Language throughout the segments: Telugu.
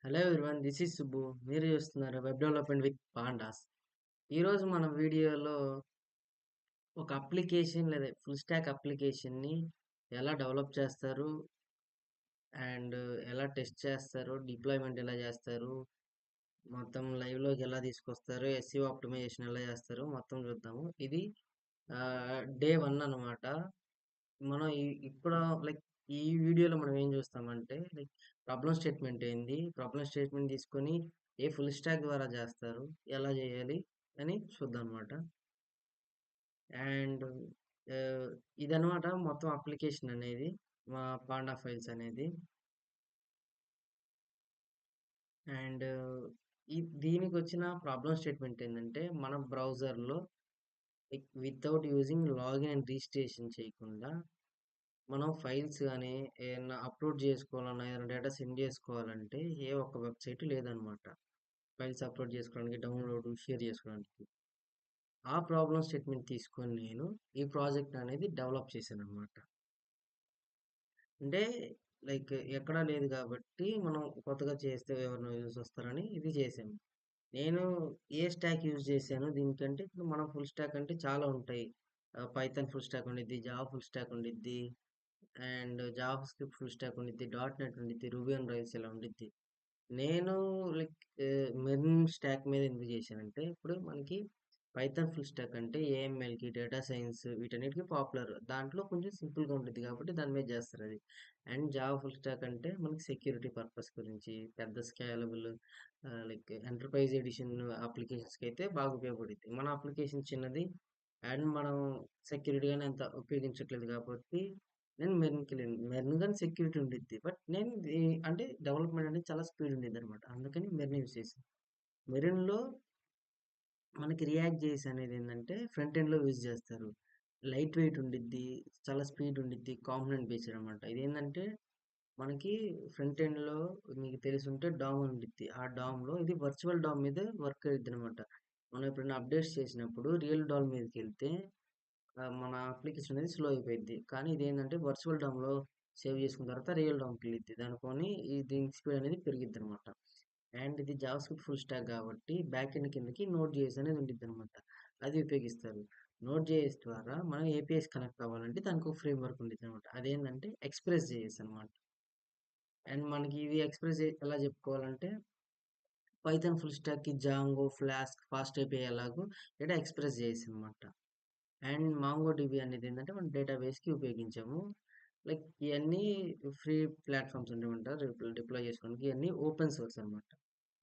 Hello everyone, this is Subbu. మీరు చూస్తున్నారు వెబ్ డెవలప్మెంట్ విత్ పాండాస్. ఈరోజు మన వీడియోలో ఒక అప్లికేషన్ లేదా ఫుల్ స్టాక్ అప్లికేషన్ని ఎలా డెవలప్ చేస్తారు అండ్ ఎలా టెస్ట్ చేస్తారు, డిప్లాయ్మెంట్ ఎలా చేస్తారు, మొత్తం లైవ్లోకి ఎలా తీసుకొస్తారు, ఎస్ఈఓ ఆప్టిమైజేషన్ ఎలా చేస్తారు మొత్తం చూద్దాము. ఇది డే 1 అనమాట. మనం ఇప్పుడు లైక్ ఈ వీడియోలో మనం ఏం చూస్తామంటే లైక్ ప్రాబ్లమ్ స్టేట్మెంట్ ఏంది, ప్రాబ్లమ్ స్టేట్మెంట్ తీసుకొని ఏ ఫుల్ స్టాక్ ద్వారా చేస్తారు, ఎలా చేయాలి అని చూద్దాం అనమాట. అండ్ ఇదనమాట మొత్తం అప్లికేషన్ అనేది, మా పాండా ఫైల్స్ అనేది. అండ్ దీనికి వచ్చిన ప్రాబ్లమ్ స్టేట్మెంట్ ఏంటంటే మన బ్రౌజర్లో without using login and registration చేయకుండా మనం ఫైల్స్ గానీ, ఏయన్నా అప్‌లోడ్ జేసుకోవాలన్నా, ఏదైనా డేటా సెండ్ జేసుకోవాలంటే ఏ ఒక్క వెబ్‌సైట్ లేదనమాట. ఫైల్స్ అప్‌లోడ్ జేసుకోవడానికి, డౌన్‌లోడ్, షేర్ జేసుకోవడానికి. ఆ ప్రాబ్లమ్ స్టేట్‌మెంట్ తీసుకొని నేను ఈ ప్రాజెక్ట్ అనేది డెవలప్ చేశాననమాట. అంటే లైక్ ఎక్కడా లేదు గాబట్టి, మనం కొత్తగా చేస్తే ఎవరైనా యూజ్ వస్తారని ఇది చేశాను. నేను ఏ స్టాక్ యూజ్ చేశాను దీనికంటే, ఇప్పుడు మనం ఫుల్ స్టాక్ అంటే చాలా ఉంటాయి. పైథాన్ ఫుల్ స్టాక్ ఉండిద్ది, జావా ఫుల్ స్టాక్ ఉండిద్ది. And Java script full stock ఉండిద్ది, డాట్ నెట్ ఉండిద్ది, రూబీ ఆన్ రైల్స్ ఇలా ఉండిద్ది. నేను లైక్ మెరిన్ స్టాక్ మీద ఎందుకు చేశానంటే, ఇప్పుడు మనకి పైథాన్ ఫుల్ స్టాక్ అంటే ఏఎంఎల్కి, డేటా సైన్స్ వీటన్నిటికీ పాపులర్. దాంట్లో కొంచెం సింపుల్గా ఉంటుంది కాబట్టి దాని మీద చేస్తారు అది. అండ్ జావా ఫుల్ స్టాక్ అంటే మనకి సెక్యూరిటీ పర్పస్ గురించి, పెద్ద స్కేలబుల్ లైక్ ఎంటర్ప్రైజ్ ఎడిషన్ అప్లికేషన్స్కి అయితే బాగా ఉపయోగపడుద్ది. మన అప్లికేషన్ చిన్నది అండ్ మనం సెక్యూరిటీగానే అంత ఉపయోగించట్లేదు కాబట్టి నేను మెరిన్‌కెళ్ళాను. మెరిన్ గాని సెక్యూరిటీ ఉండిద్ది. బట్ నేను అంటే డెవలప్‌మెంట్ అనేది చాలా స్పీడ్ ఉండిద్దనమాట. అందుకని మెరిన్ యూజ్ చేశాను. మెరిన్‌లో మనకి రియాక్ట్ జేఎస్ అనేదేంటంటే ఫ్రంట్ ఎండ్‌లో యూజ్ చేస్తారు. లైట్ వెయిట్ ఉండిద్ది. చాలా స్పీడ్ ఉండిద్ది. కాంపోనెంట్ బేస్డ్ అనమాట. ఇదేంటంటే మనకి ఫ్రంట్ ఎండ్‌లో మీకు తెలిసుంటే డామ్ ఉండిద్ది. ఆ డామ్‌లో ఇది వర్చువల్ డామ్ మీద వర్క్ అయిద్దనమాట. మనం ఎప్పుడైనా అప్డేట్స్ చేసినప్పుడు రియల్ డామ్ మీదకెళ్తే మన అప్లికేషన్ అనేది స్లో అయిపోయిద్ది. కానీ ఇదేంటంటే వర్చువల్ డామ్‌లో సేవ్ చేసుకున్న తర్వాత రియల్ డామ్‌కెళ్ళిద్ది. దానితోని దీని స్పీడ్ అనేది పెరిగిద్దనమాట. అండ్ ఇది జావాస్క్రిప్ట్ ఫుల్ స్టాక్ కాబట్టి బ్యాక్ ఎండ్ కిందకి నోడ్ జేఎస్ అనేది ఉండిద్దనమాట. అది ఉపయోగిస్తారు. నోడ్ జేఎస్ ద్వారా మనం ఏపీఐస్ కనెక్ట్ అవ్వాలంటే దానికొక ఫ్రేమ్‌వర్క్ ఉండిద్దనమాట. అదేంటంటే ఎక్స్‌ప్రెస్ జేఎస్ అనమాట. అండ్ మనకి ఇది ఎక్స్‌ప్రెస్ ఎలా చెప్పుకోవాలంటే పైథాన్ ఫుల్ స్టాక్‌కి జాంగో, ఫ్లాస్క్, ఫాస్ట్ ఏపీఐ ఎలాగో ఇక్కడ ఎక్స్‌ప్రెస్ జేఎస్ అనమాట. అండ్ మాంగోడిబి అనేదేంటంటే మనం డేటాబేస్‌కి ఉపయోగించాము. లైక్ ఇయన్నీ ఫ్రీ ప్లాట్‌ఫామ్స్ ఉండేవంట డిప్లాయ్ చేసుకోవడానికి. ఇయన్నీ ఓపెన్ సోర్స్ అనమాట.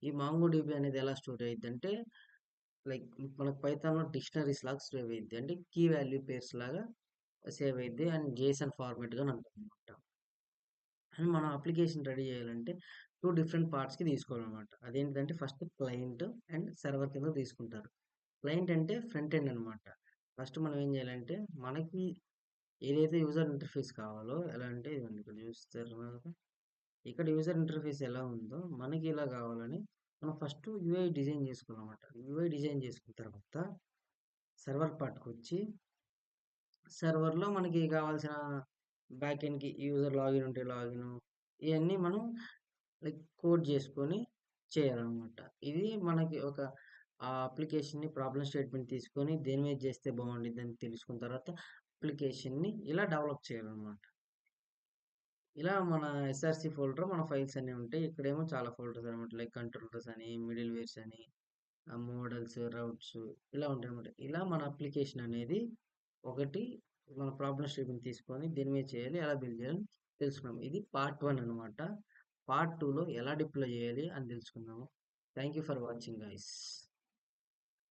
ఈ మాంగోడిబి అనేది ఎలా స్టోర్ అయ్యిద్దంటే, లైక్ మనకు పైథాన్‌లో డిక్షనరీస్ లాగా సేవ్ అయ్యిద్ది. అంటే కీ వాల్యూ పేర్స్ లాగా సేవ్ అయ్యిద్ది. అండ్ జేసన్ ఫార్మాట్‌గాని ఉంటదనమాట. అండ్ మనం అప్లికేషన్ రెడీ చేయాలంటే 2 డిఫరెంట్ పార్ట్స్‌కి తీసుకోవాలనమాట. అదేంటిదంటే ఫస్ట్ క్లయింట్ అండ్ సర్వర్ కింద తీసుకుంటారు. క్లయింట్ అంటే ఫ్రంట్ ఎండ్ అనమాట. ఫస్ట్ మనం ఏం చేయాలంటే మనకి ఏదైతే యూజర్ ఇంటర్ఫేస్ కావాలో, ఎలా అంటే ఇదిగోండి ఇక్కడ చూస్తున్నారు. ఇక్కడ యూజర్ ఇంటర్ఫేస్ ఎలా ఉందో మనకి ఇలా కావాలని మనం ఫస్ట్ యూఐ డిజైన్ చేసుకోవాలన్నమాట. యూఐ డిజైన్ చేసుకున్న తర్వాత సర్వర్ పార్ట్‌కొచ్చి సర్వర్‌లో మనకి కావాల్సిన బ్యాక్ ఎండ్‌కి యూజర్ లాగిన్ ఉంటే లాగిను ఇయన్నీ మనం లైక్ కోడ్ చేసుకొని చేయాలన్నమాట. ఇది మనకి ఒక అప్లికేషన్‌ని ప్రాబ్లమ్ స్టేట్మెంట్ తీసుకొని దేని మీద చేస్తే బాగుండిద్దని తెలుసుకున్న తర్వాత అప్లికేషన్‌ని ఇలా డెవలప్ చేయాలన్నమాట. ఇలా మన ఎస్ఆర్‌సి ఫోల్డర్‌లో మన ఫైల్స్ అన్నీ ఉంటాయి. ఇక్కడేమో చాలా ఫోల్డర్స్ అనమాట. లైక్ కంట్రోలర్స్ అని, మిడిల్ వేర్స్ అని, మోడల్స్, రౌట్స్ ఇలా ఉంటాయన్నమాట. ఇలా మన అప్లికేషన్ అనేది ఒకటి మన ప్రాబ్లమ్ స్టేట్మెంట్ తీసుకొని దీని మీద చేయాలి, ఎలా బిల్డ్ చేయాలి తెలుసుకున్నాం. ఇది పార్ట్ 1 అనమాట. పార్ట్ 2లో ఎలా డిప్లాయ్ చేయాలి అని తెలుసుకుందాము. Thank you for watching guys.